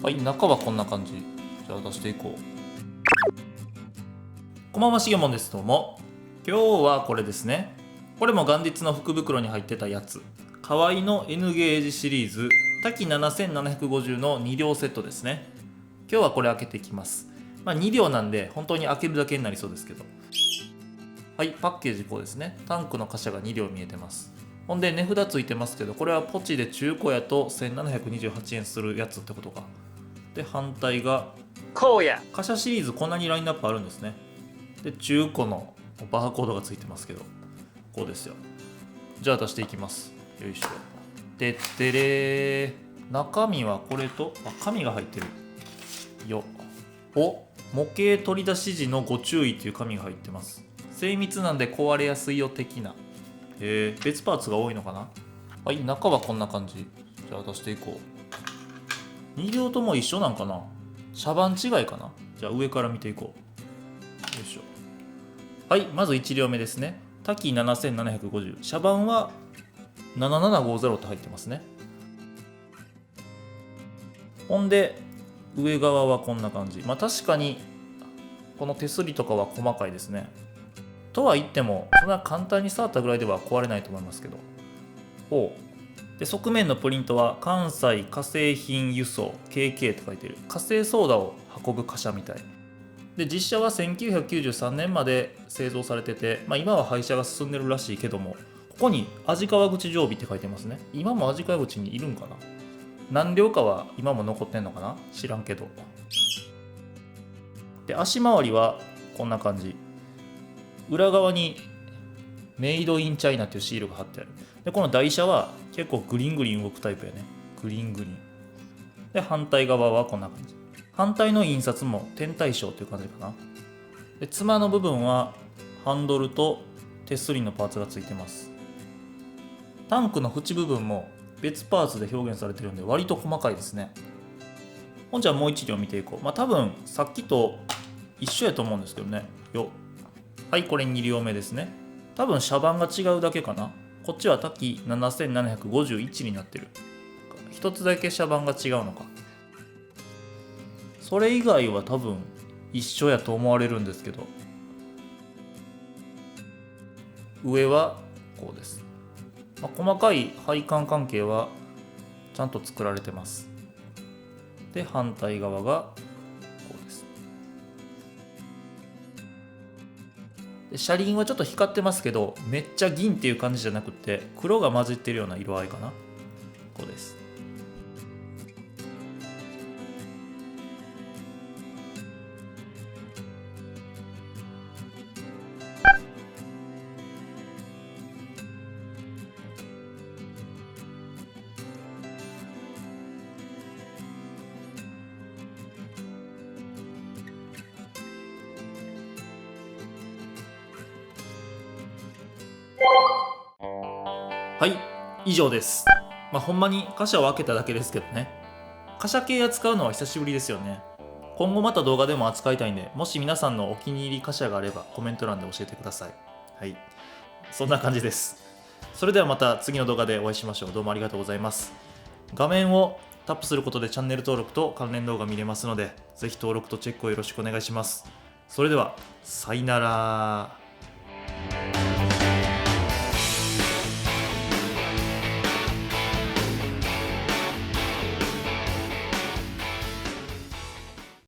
はい、中はこんな感じ。じゃあ出していこう。こんばんは、しげもんです。どうも。今日はこれですね。これも元日の福袋に入ってたやつ。河合の N ゲージシリーズ滝7750の2両セットですね。今日はこれ開けていきます。2両なんで本当に開けるだけになりそうですけど。はい、パッケージこうですね。タンクの貨車が2両見えてます。ほんで値札ついてますけど、これはポチで中古やと1728円するやつってことか。で、反対が荒野。貨車シリーズこんなにラインナップあるんですね。で、中古のバーコードがついてますけど、こうですよ。じゃあ出していきます。よいしょ。でってれー。中身はこれと、紙が入ってる。よ。お、模型取り出し時のご注意っていう紙が入ってます。精密なんで壊れやすいよ的な。別パーツが多いのかな。はい、中はこんな感じ。じゃあ出していこう。2両とも一緒なんかな。車番違いかな。じゃあ上から見ていこう。よいしょ。はい、まず1両目ですね。滝7750。車番は7750って入ってますね。ほんで、上側はこんな感じ。確かに、この手すりとかは細かいですね。とは言っても、そんな簡単に触ったぐらいでは壊れないと思いますけど。ほう。で、側面のプリントは関西化成品輸送 KK と書いてる。化成ソーダを運ぶ貨車みたい。で、実車は1993年まで製造されてて、今は廃車が進んでるらしいけども、ここに味川口常備って書いてますね。今も味川口にいるんかな。何両かは今も残ってんのかな、知らんけど。で、足回りはこんな感じ。裏側にメイドインチャイナっていうシールが貼ってある。で、この台車は結構グリングリン動くタイプやね。グリングリン。で、反対側はこんな感じ。反対の印刷も天体ショーという感じかな。で、つまの部分はハンドルと手すりのパーツがついてます。タンクの縁部分も別パーツで表現されてるんで割と細かいですね。ほんじゃもう一両見ていこう。多分さっきと一緒やと思うんですけどね。よ。はい、これ2両目ですね。多分車番が違うだけかな。こっちは滝7751になってる。一つだけ車番が違うのか。それ以外は多分一緒やと思われるんですけど、上はこうです。細かい配管関係はちゃんと作られてます。で、反対側がこうです。で、車輪はちょっと光ってますけど、めっちゃ銀っていう感じじゃなくて黒が混じってるような色合いかな。こうです。はい、以上です。ほんまに貨車を開けただけですけどね。貨車系扱うのは久しぶりですよね。今後また動画でも扱いたいんで、もし皆さんのお気に入り貨車があればコメント欄で教えてください。はい、そんな感じです。それではまた次の動画でお会いしましょう。どうもありがとうございます。画面をタップすることでチャンネル登録と関連動画見れますので、ぜひ登録とチェックをよろしくお願いします。それでは、さよなら。